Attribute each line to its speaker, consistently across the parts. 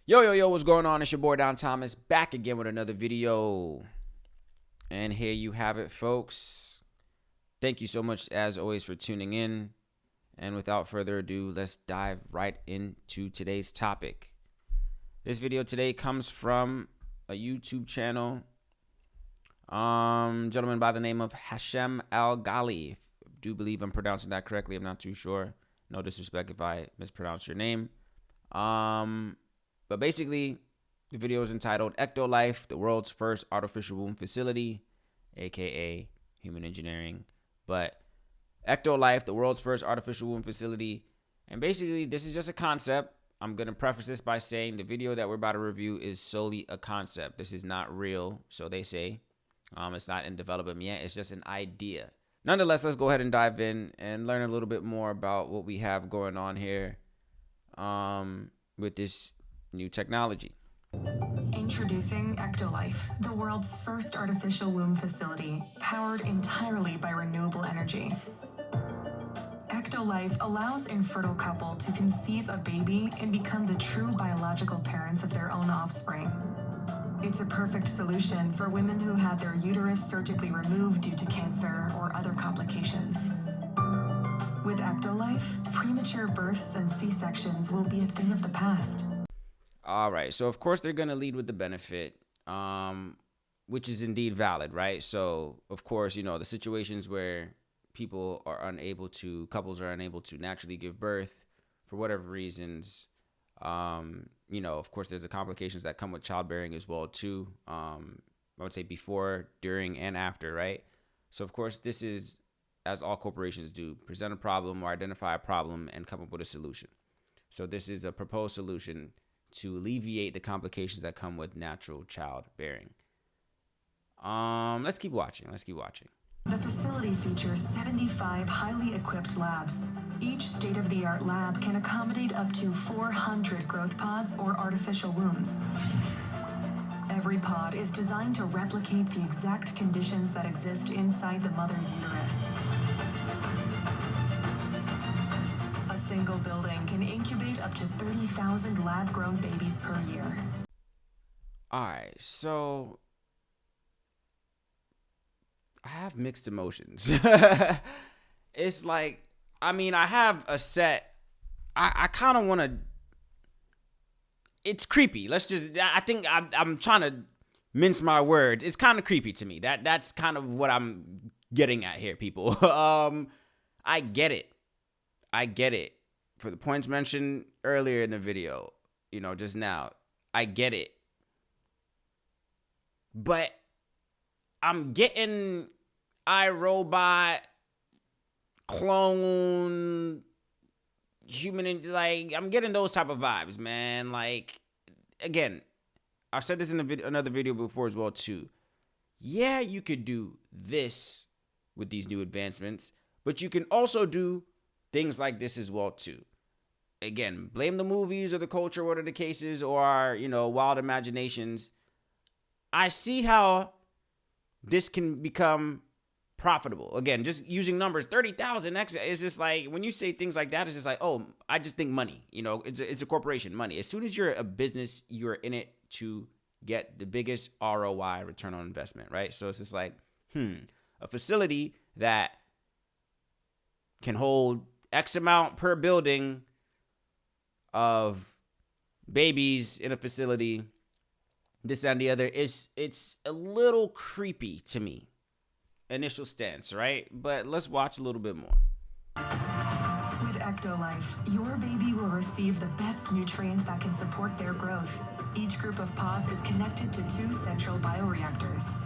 Speaker 1: Yo, what's going on? It's your boy Don Thomas back again with another video. And here you have it, folks. Thank you so much, as always, for tuning in. And without further ado, let's dive right into today's topic. This video today comes from a YouTube channel. Gentleman by the name of Hashem Al-Ghali. I do believe I'm pronouncing that correctly. I'm not too sure. No disrespect if I mispronounce your name. But basically, the video is entitled EctoLife, the world's first artificial womb facility, aka human engineering. But EctoLife, the world's first artificial womb facility. And basically, this is just a concept. I'm going to preface this by saying the video that we're about to review is solely a concept. This is not real, so they say. It's not in development yet. It's just an idea. Nonetheless, let's go ahead and dive in and learn a little bit more about what we have going on here with this new technology.
Speaker 2: Introducing EctoLife, the world's first artificial womb facility, powered entirely by renewable energy. EctoLife allows infertile couple to conceive a baby and become the true biological parents of their own offspring. It's a perfect solution for women who had their uterus surgically removed due to cancer or other complications. With EctoLife, premature births and C-sections will be a thing of the past.
Speaker 1: All right, so of course they're going to lead with the benefit, which is indeed valid, right? So, of course, you know, the situations where couples are unable to naturally give birth for whatever reasons, you know, of course, there's the complications that come with childbearing as well, too. I would say before, during, and after, right? So, of course, this is, as all corporations do, present a problem or identify a problem and come up with a solution. So this is a proposed solution to alleviate the complications that come with natural childbearing. Let's keep watching.
Speaker 2: The facility features 75 highly equipped labs. Each state-of-the-art lab can accommodate up to 400 growth pods or artificial wombs. Every pod is designed to replicate the exact conditions that exist inside the mother's uterus. A single building can incubate up to 30,000 lab-grown babies per year.
Speaker 1: All right, so I have mixed emotions. It's like, I mean, I have a set. I kind of want to. It's creepy. I think I'm trying to mince my words. It's kind of creepy to me. That's kind of what I'm getting at here, people. I get it. For the points mentioned earlier in the video, you know, just now, I get it. But I'm getting iRobot, clone, human, like, I'm getting those type of vibes, man. Like, again, I've said this in another video before as well, too. Yeah, you could do this with these new advancements, but you can also do things like this as well, too. Again, blame the movies or the culture, whatever the cases, or our, you know, wild imaginations. I see how this can become profitable. Again, just using numbers, 30,000. It's just like, when you say things like that, it's just like, oh, I just think money. You know, it's a corporation, money. As soon as you're a business, you're in it to get the biggest ROI, return on investment, right? So it's just like, a facility that can hold X amount per building of babies in a facility, this and the other, it's a little creepy to me. Initial stance, right? But let's watch a little bit more.
Speaker 2: With EctoLife, your baby will receive the best nutrients that can support their growth. Each group of pods is connected to 2 central bioreactors.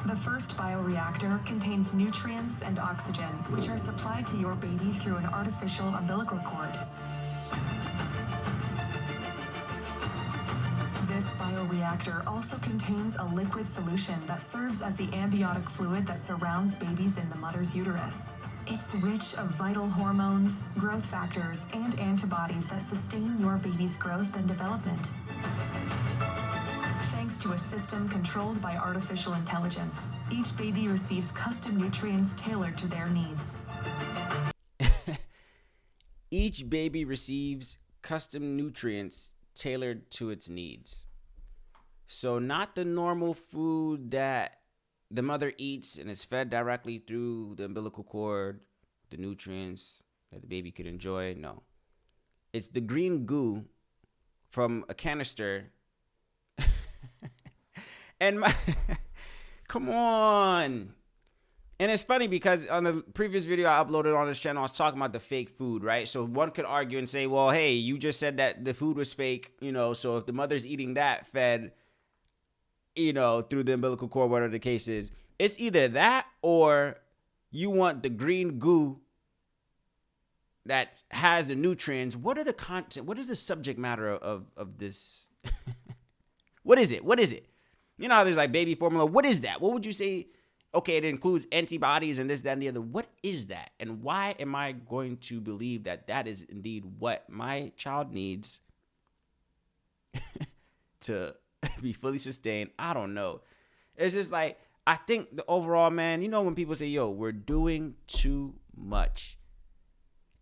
Speaker 2: The first bioreactor contains nutrients and oxygen, which are supplied to your baby through an artificial umbilical cord. This bioreactor also contains a liquid solution that serves as the amniotic fluid that surrounds babies in the mother's uterus. It's rich of vital hormones, growth factors, and antibodies that sustain your baby's growth and development. Thanks to a system controlled by artificial intelligence, each baby receives custom nutrients tailored to their needs.
Speaker 1: Each baby receives custom nutrients tailored to its needs. So not the normal food that the mother eats and is fed directly through the umbilical cord, the nutrients that the baby could enjoy. No. It's the green goo from a canister. And come on. And it's funny because on the previous video I uploaded on this channel, I was talking about the fake food, right? So one could argue and say, well, hey, you just said that the food was fake, so if the mother's eating that fed, through the umbilical cord, whatever the case is, it's either that or you want the green goo that has the nutrients. What are the content? What is the subject matter of this? What is it? What is it? You know how there's like baby formula. What is that? What would you say? Okay, it includes antibodies and this, that, and the other. What is that? And why am I going to believe that that is indeed what my child needs to be fully sustained? I don't know. It's just like, I think the overall, man, when people say, yo, we're doing too much.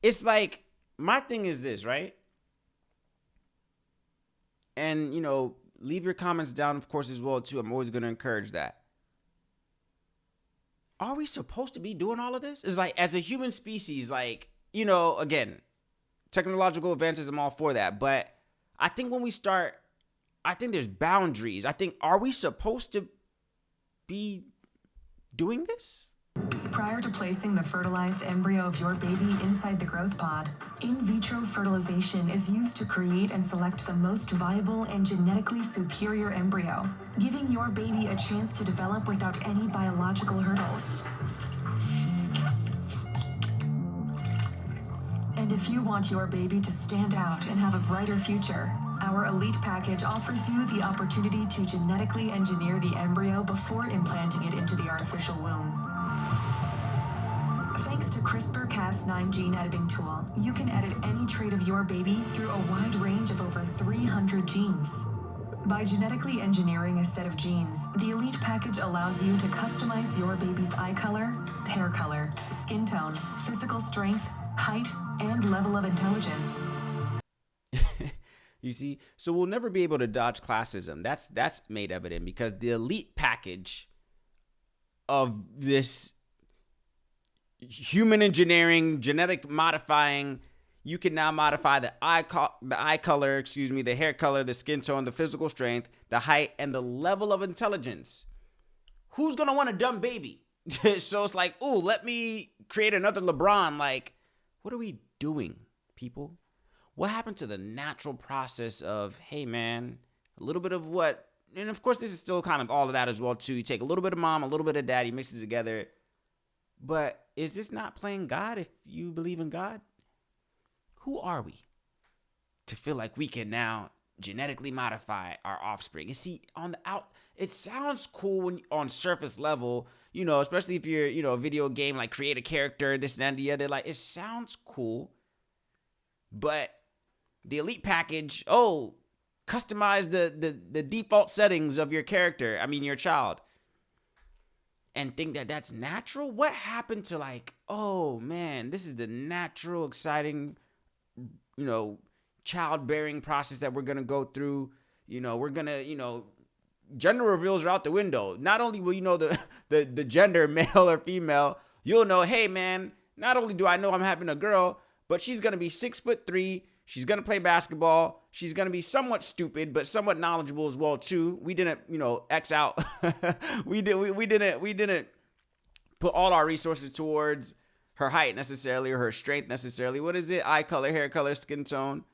Speaker 1: It's like, my thing is this, right? And, leave your comments down, of course, as well, too. I'm always going to encourage that. Are we supposed to be doing all of this? It's like, as a human species, like, again, technological advances, I'm all for that. But I think when we start, I think there's boundaries. I think, are we supposed to be doing this?
Speaker 2: Prior to placing the fertilized embryo of your baby inside the growth pod, in vitro fertilization is used to create and select the most viable and genetically superior embryo, giving your baby a chance to develop without any biological hurdles. And if you want your baby to stand out and have a brighter future, our Elite Package offers you the opportunity to genetically engineer the embryo before implanting it into the artificial womb. Thanks to CRISPR-Cas9 gene editing tool, you can edit any trait of your baby through a wide range of over 300 genes. By genetically engineering a set of genes, the Elite Package allows you to customize your baby's eye color, hair color, skin tone, physical strength, height, and level of intelligence.
Speaker 1: You see? So we'll never be able to dodge classism. That's made evident because the Elite Package of this human engineering, genetic modifying, you can now modify the eye color, the hair color, the skin tone, the physical strength, the height, and the level of intelligence. Who's gonna want a dumb baby? So it's like, ooh, let me create another LeBron. Like, what are we doing, people? What happened to the natural process of, hey man, a little bit of what, and of course this is still kind of all of that as well too. You take a little bit of mom, a little bit of daddy, mix it together. But is this not playing God if you believe in God? Who are we to feel like we can now genetically modify our offspring? You see, it sounds cool when on surface level, especially if you're, a video game, like create a character, this and the other. Like, it sounds cool. But the Elite Package, customize the default settings of your character, your child. And think that that's natural? What happened to like, oh man, this is the natural, exciting, childbearing process that we're going to go through. We're going to, gender reveals are out the window. Not only will you know the gender, male or female, you'll know, hey man, not only do I know I'm having a girl, but she's going to be 6'3". She's going to play basketball. She's going to be somewhat stupid, but somewhat knowledgeable as well, too. We didn't, X out. we didn't put all our resources towards her height necessarily or her strength necessarily. What is it? Eye color, hair color, skin tone.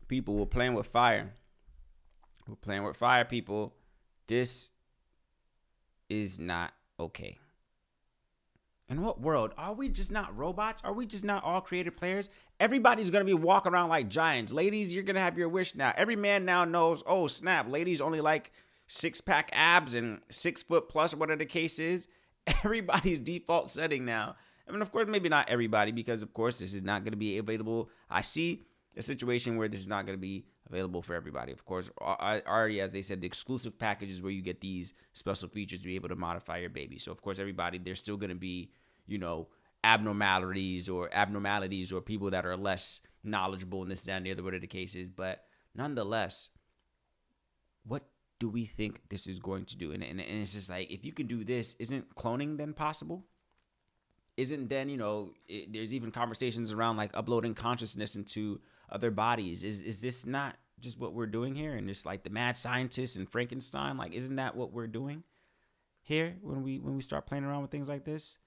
Speaker 1: People, we're playing with fire. We're playing with fire, people. This is not okay. In what world? Are we just not robots? Are we just not all creative players? Everybody's going to be walking around like giants. Ladies, you're going to have your wish now. Every man now knows, oh, snap, ladies only like six-pack abs and 6 foot plus, whatever the case is. Everybody's default setting now. Of course, maybe not everybody because, of course, this is not going to be available. I see a situation where this is not going to be available for everybody. Of course, already, as they said, the exclusive packages where you get these special features to be able to modify your baby. So, of course, everybody, there's still going to be, abnormalities or people that are less knowledgeable in this, that, and the other, whatever the case is. But nonetheless, what do we think this is going to do? And it's just like, if you can do this, isn't cloning then possible? Isn't then, there's even conversations around like uploading consciousness into other bodies. Is this not just what we're doing here? And it's like the mad scientists and Frankenstein, like, isn't that what we're doing here when we start playing around with things like this?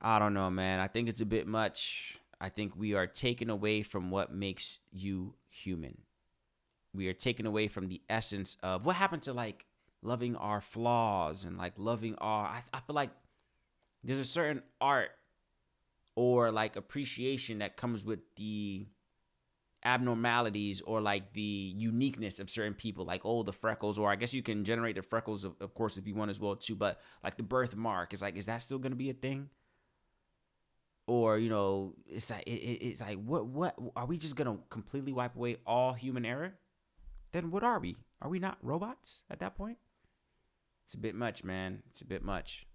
Speaker 1: I don't know, man. I think it's a bit much. I think we are taken away from what makes you human. We are taken away from the essence of what happened to like loving our flaws and like loving I feel like there's a certain art or like appreciation that comes with the abnormalities or like the uniqueness of certain people, like, oh, the freckles, or I guess you can generate the freckles of course if you want as well too, but like the birthmark is like, is that still going to be a thing? Or, it's like what are we just going to completely wipe away all human error? Then what are we? Are we not robots at that point? It's a bit much, man. It's a bit much.